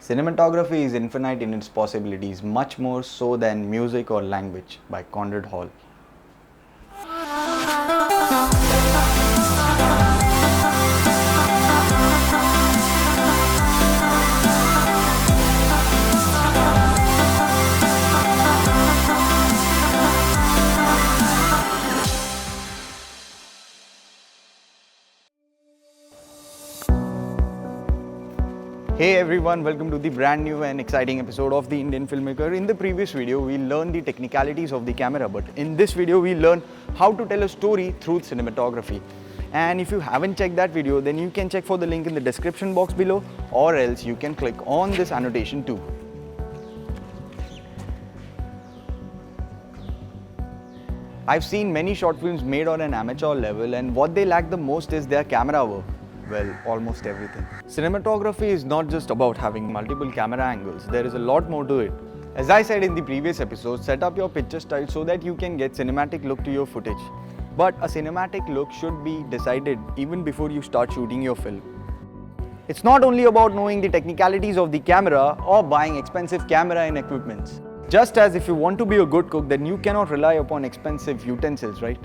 Cinematography is infinite in its possibilities, much more so than music or language, by Conrad Hall. Hey everyone, welcome to the brand new and exciting episode of the Indian Filmmaker. In the previous video, we learned the technicalities of the camera, but in this video, we learn how to tell a story through cinematography. And if you haven't checked that video, then you can check for the link in the description box below, or else you can click on this annotation too. I've seen many short films made on an amateur level, and what they lack the most is their camera work. Well, almost everything. Cinematography is not just about having multiple camera angles, there is a lot more to it. As I said in the previous episode, set up your picture style so that you can get cinematic look to your footage. But a cinematic look should be decided even before you start shooting your film. It's not only about knowing the technicalities of the camera or buying expensive camera and equipments. Just as if you want to be a good cook, then you cannot rely upon expensive utensils, right?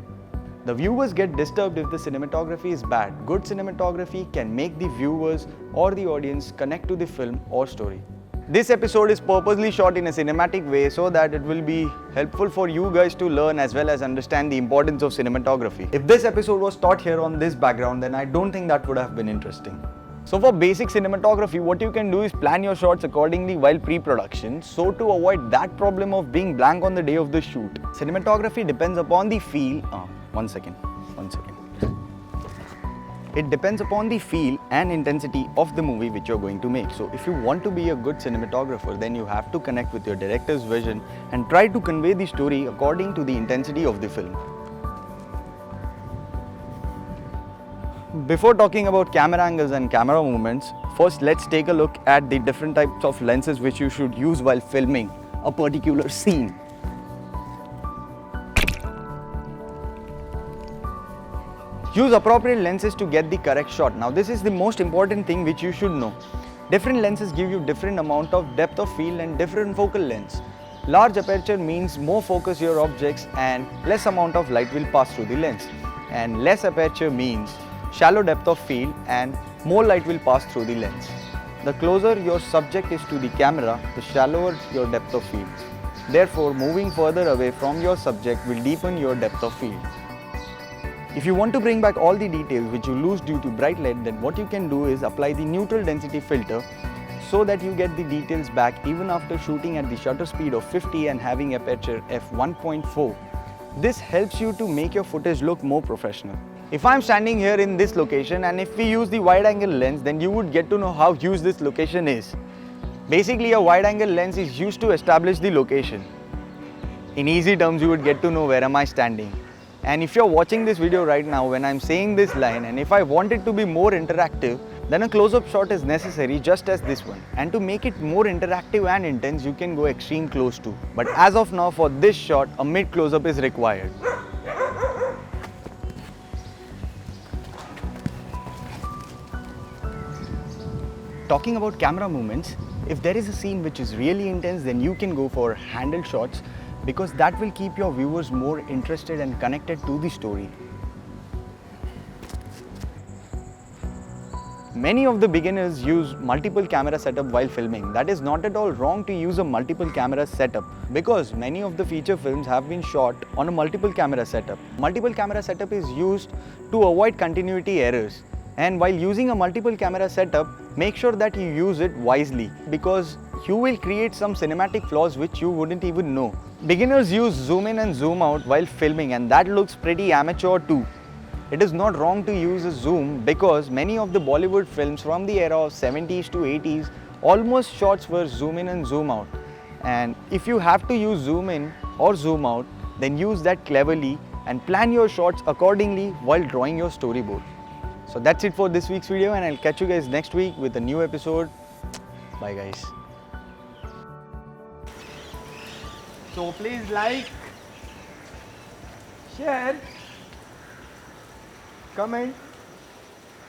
The viewers get disturbed if the cinematography is bad. Good cinematography can make the viewers or the audience connect to the film or story. This episode is purposely shot in a cinematic way so that it will be helpful for you guys to learn as well as understand the importance of cinematography. If this episode was taught here on this background, then I don't think that would have been interesting. So for basic cinematography, what you can do is plan your shots accordingly while pre-production, so to avoid that problem of being blank on the day of the shoot. Cinematography depends upon the feel. One second. It depends upon the feel and intensity of the movie which you're going to make. So if you want to be a good cinematographer, then you have to connect with your director's vision and try to convey the story according to the intensity of the film. Before talking about camera angles and camera movements, first let's take a look at the different types of lenses which you should use while filming a particular scene. Use appropriate lenses to get the correct shot. Now this is the most important thing which you should know. Different lenses give you different amount of depth of field and different focal lengths. Large aperture means more focus your objects and less amount of light will pass through the lens. And less aperture means shallow depth of field and more light will pass through the lens. The closer your subject is to the camera, the shallower your depth of field. Therefore, moving further away from your subject will deepen your depth of field. If you want to bring back all the details which you lose due to bright light, then what you can do is apply the neutral density filter so that you get the details back even after shooting at the shutter speed of 50 and having aperture f1.4. This helps you to make your footage look more professional. If I'm standing here in this location and if we use the wide angle lens, then you would get to know how huge this location is. Basically, a wide angle lens is used to establish the location. In easy terms, you would get to know where am I standing. And if you're watching this video right now when I'm saying this line, and if I want it to be more interactive, then a close-up shot is necessary just as this one. And to make it more interactive and intense, you can go extreme close to. But as of now, for this shot, a mid close-up is required. Talking about camera movements, if there is a scene which is really intense, then you can go for handle shots, because that will keep your viewers more interested and connected to the story. Many of the beginners use multiple camera setup while filming. That is not at all wrong to use a multiple camera setup, because many of the feature films have been shot on a multiple camera setup. Multiple camera setup is used to avoid continuity errors. And while using a multiple camera setup, make sure that you use it wisely, because you will create some cinematic flaws which you wouldn't even know. Beginners use zoom in and zoom out while filming, and that looks pretty amateur too. It is not wrong to use a zoom, because many of the Bollywood films from the era of 70s to 80s, almost shots were zoom in and zoom out. And if you have to use zoom in or zoom out, then use that cleverly and plan your shots accordingly while drawing your storyboard. So that's it for this week's video, and I'll catch you guys next week with a new episode. Bye guys. So please like, share, comment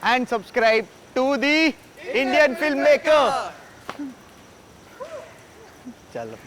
and subscribe to the Indian Filmmaker. चलो